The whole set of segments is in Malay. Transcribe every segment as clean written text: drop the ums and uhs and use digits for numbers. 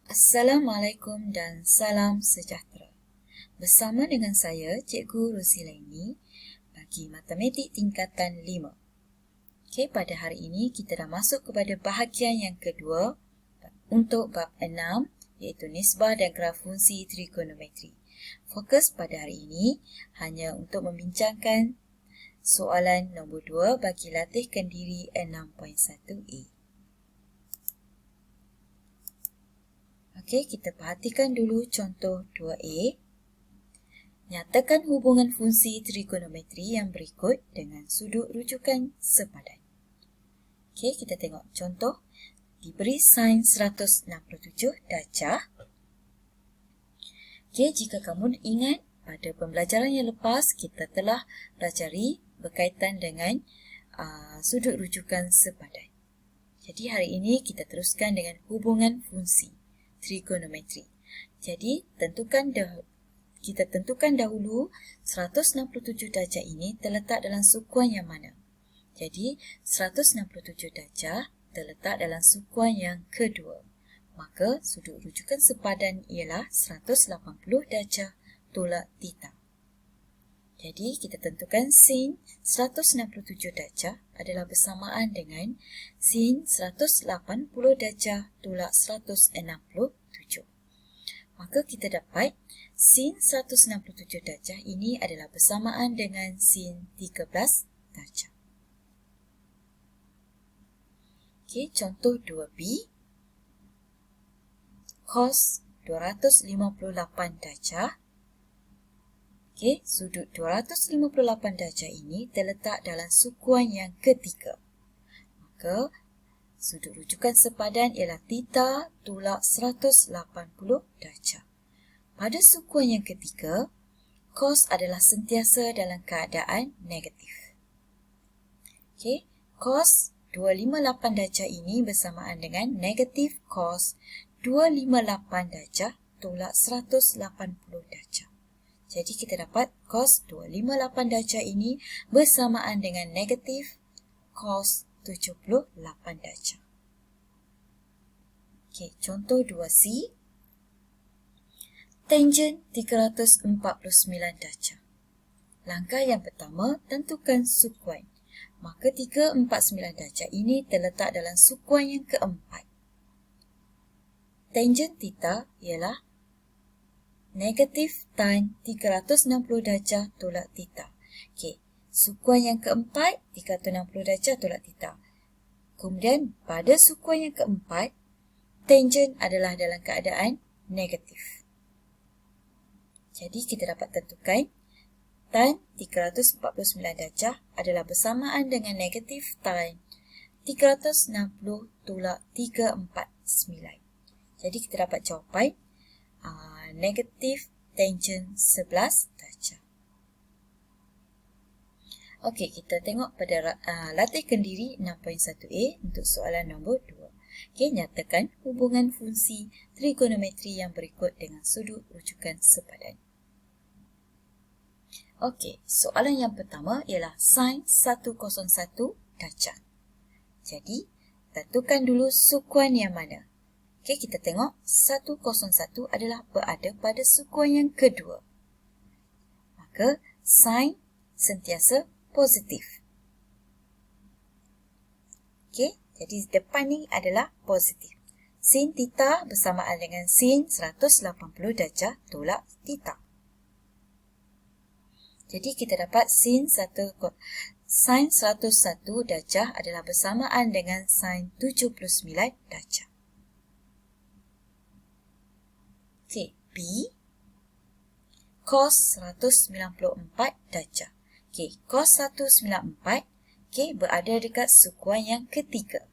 Assalamualaikum dan salam sejahtera. Bersama dengan saya, Cikgu Rosileni bagi Matematik Tingkatan 5. Okey, pada hari ini kita dah masuk kepada bahagian yang kedua untuk bab 6 iaitu nisbah dan graf fungsi trigonometri. Fokus pada hari ini hanya untuk membincangkan soalan nombor 2 bagi latihkan diri 6.1a. Okey, kita perhatikan dulu contoh 2a. Nyatakan hubungan fungsi trigonometri yang berikut dengan sudut rujukan sepadan. Okey, kita tengok contoh. Diberi sin 167 darjah. Okey, jika kamu ingat pada pembelajaran yang lepas kita telah pelajari berkaitan dengan sudut rujukan sepadan. Jadi hari ini kita teruskan dengan hubungan fungsi trigonometri. Jadi kita tentukan dahulu 167 darjah ini terletak dalam sukuan yang mana. Jadi 167 darjah terletak dalam sukuan yang kedua. Maka sudut rujukan sepadan ialah 180 darjah tolak theta. Jadi kita tentukan sin 167 darjah adalah bersamaan dengan sin 180 darjah tolak 167. Maka kita dapat sin 167 darjah ini adalah bersamaan dengan sin 13 darjah. Okey, contoh 2b. Cos 258 darjah. Okey, sudut 258 darjah ini terletak dalam sukuan yang ketiga. Maka sudut rujukan sepadan ialah theta tolak 180 darjah. Pada sukuan yang ketiga, cos adalah sentiasa dalam keadaan negatif. Okey, cos 258 darjah ini bersamaan dengan negatif cos 258 darjah tolak 180 darjah. Jadi kita dapat cos 258 darjah ini bersamaan dengan negatif cos 78 darjah. Okey, contoh 2c. Tangent 349 darjah. Langkah yang pertama, tentukan sukuan. Maka 349 darjah ini terletak dalam sukuan yang keempat. Tangent theta ialah negatif tan 360 darjah tolak theta. Okey, sukuan yang keempat 360 darjah tolak theta. Kemudian pada sukuan yang keempat, tangent adalah dalam keadaan negatif. Jadi kita dapat tentukan tan 349 darjah adalah bersamaan dengan negatif tan 360 tolak 349. Jadi kita dapat jawapan negatif tangent 11 darjah. Okey, kita tengok pada latihkan diri 6.1a untuk soalan nombor 2. Okey, nyatakan hubungan fungsi trigonometri yang berikut dengan sudut rujukan sepadan. Okey, soalan yang pertama ialah sin 101 darjah. Jadi, tentukan dulu sukuan yang mana. Okey, kita tengok 101 adalah berada pada sukuan yang kedua. Maka, sin sentiasa positif. Okey, jadi depan ni adalah positif. Sin theta bersamaan dengan sin 180 darjah tolak theta. Jadi kita dapat sin 101 darjah adalah bersamaan dengan sin 79 darjah. Okey, B. Cos 194 darjah. Okey, cos 194 berada dekat sukuan yang ketiga.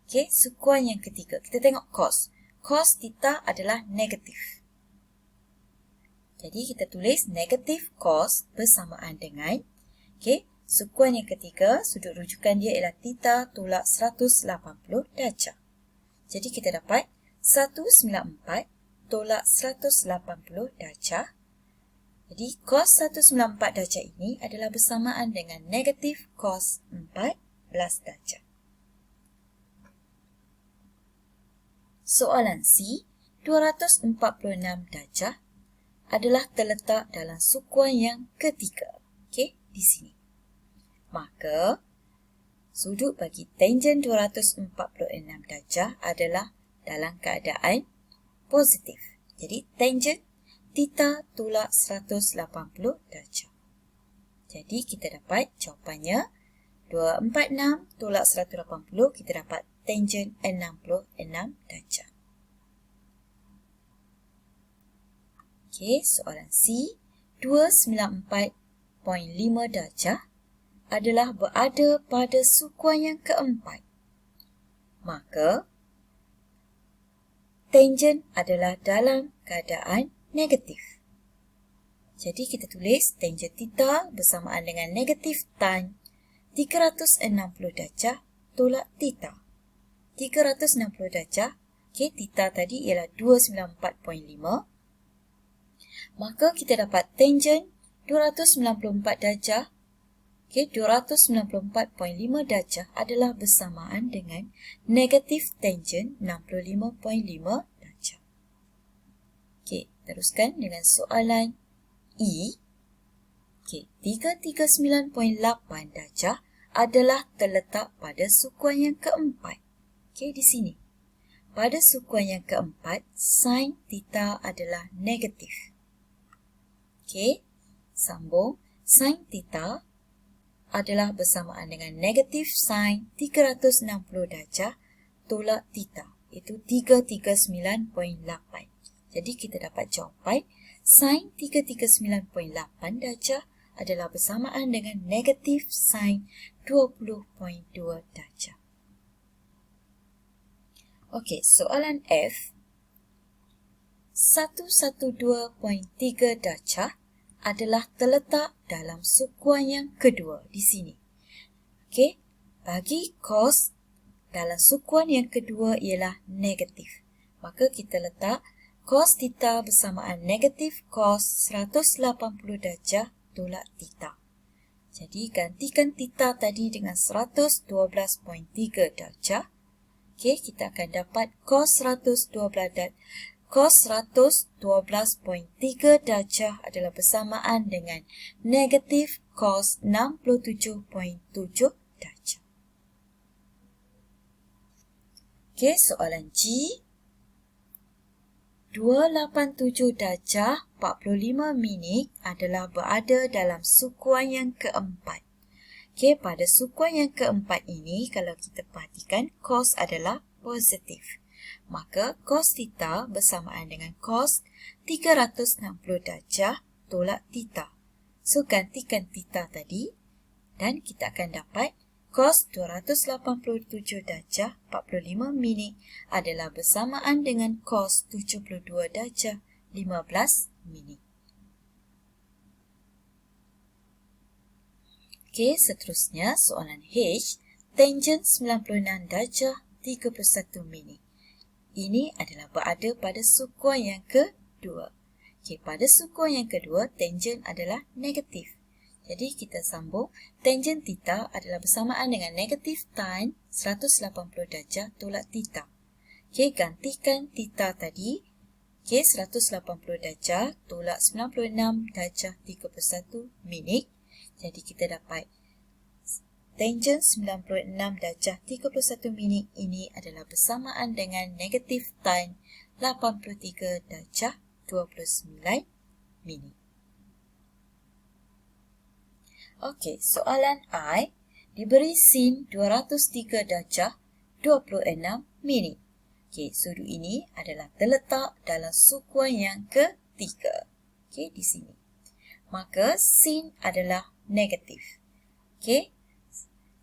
Okey, sukuan yang ketiga. Kita tengok cos. Cos theta adalah negatif. Jadi kita tulis negatif cos bersamaan dengan sukuan yang ketiga, sudut rujukan dia ialah theta tolak 180 darjah. Jadi kita dapat 194 tolak 180 darjah. Jadi cos 194 darjah ini adalah bersamaan dengan negatif cos 14 darjah. Soalan C. 246 darjah adalah terletak dalam sukuan yang ketiga. Okey, di sini. Maka, sudut bagi tangen 246 darjah adalah dalam keadaan positif. Jadi, tangen theta tolak 180 darjah. Jadi, kita dapat jawapannya 246 tolak 180, kita dapat tangen 66 darjah. Okey, soalan C. 294.5 darjah adalah berada pada sukuan yang keempat. Maka, tangen adalah dalam keadaan negatif. Jadi, kita tulis tangen theta bersamaan dengan negatif tan 360 darjah tolak theta. 360 darjah, okey, theta tadi ialah 294.5. Maka kita dapat tangen 294 darjah, okey, 294.5 darjah adalah bersamaan dengan negatif tangen 65.5 darjah. Okey, teruskan dengan soalan E. Okey, 339.8 darjah adalah terletak pada sukuan yang keempat. Okey, di sini. Pada sukuan yang keempat, sin theta adalah negatif. Okey, sambung. Sin theta adalah bersamaan dengan negatif sin 360 darjah tolak theta. Itu 339.8. Jadi, kita dapat jawapan sin 339.8 darjah adalah bersamaan dengan negatif sin 20.2 darjah. Okey, soalan F. 112.3 darjah adalah terletak dalam sukuan yang kedua di sini. Okey, bagi cos dalam sukuan yang kedua ialah negatif. Maka kita letak cos theta bersamaan negatif cos 180 darjah tolak theta. Jadi, gantikan theta tadi dengan 112.3 darjah. Okey, kita akan dapat cos 112.3 darjah adalah bersamaan dengan negatif cos 67.7 darjah. Okey, soalan G. 287 darjah 45 minit adalah berada dalam sukuan yang keempat. Okey, pada sukuan yang keempat ini, kalau kita perhatikan, cos adalah positif. Maka cos theta bersamaan dengan cos 360 darjah tolak theta. So, gantikan theta tadi dan kita akan dapat cos 287 darjah 45 minit adalah bersamaan dengan cos 72 darjah 15 minit. Okey, seterusnya soalan H. Tangen 96 darjah 31 minit. Ini adalah berada pada sukuan yang kedua. Okey, pada sukuan yang kedua, tangen adalah negatif. Jadi, kita sambung. Tangen theta adalah bersamaan dengan negatif tan 180 darjah tolak theta. Okey, gantikan theta tadi. Okey, 180 darjah tolak 96 darjah 31 minit. Jadi, kita dapat tangen 96 darjah 31 minit ini adalah bersamaan dengan negatif tan 83 darjah 29 minit. Okey, soalan I. Diberi sin 203 darjah 26 minit. Okey, sudut ini adalah terletak dalam sukuan yang ketiga. Okey, di sini. Maka sin adalah negatif. Okey.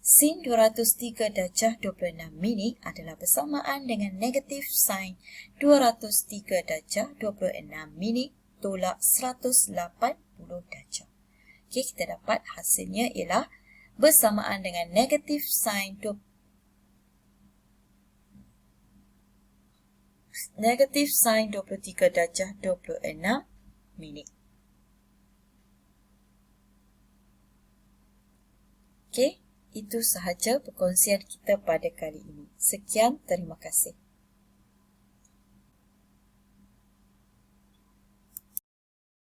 Sin 203 darjah 26 minit adalah bersamaan dengan negatif sin 203 darjah 26 minit tolak 180 darjah. Okey, kita dapat hasilnya ialah bersamaan dengan negatif sin 23 darjah 26 minit. Okey. Itu sahaja perkongsian kita pada kali ini. Sekian, terima kasih.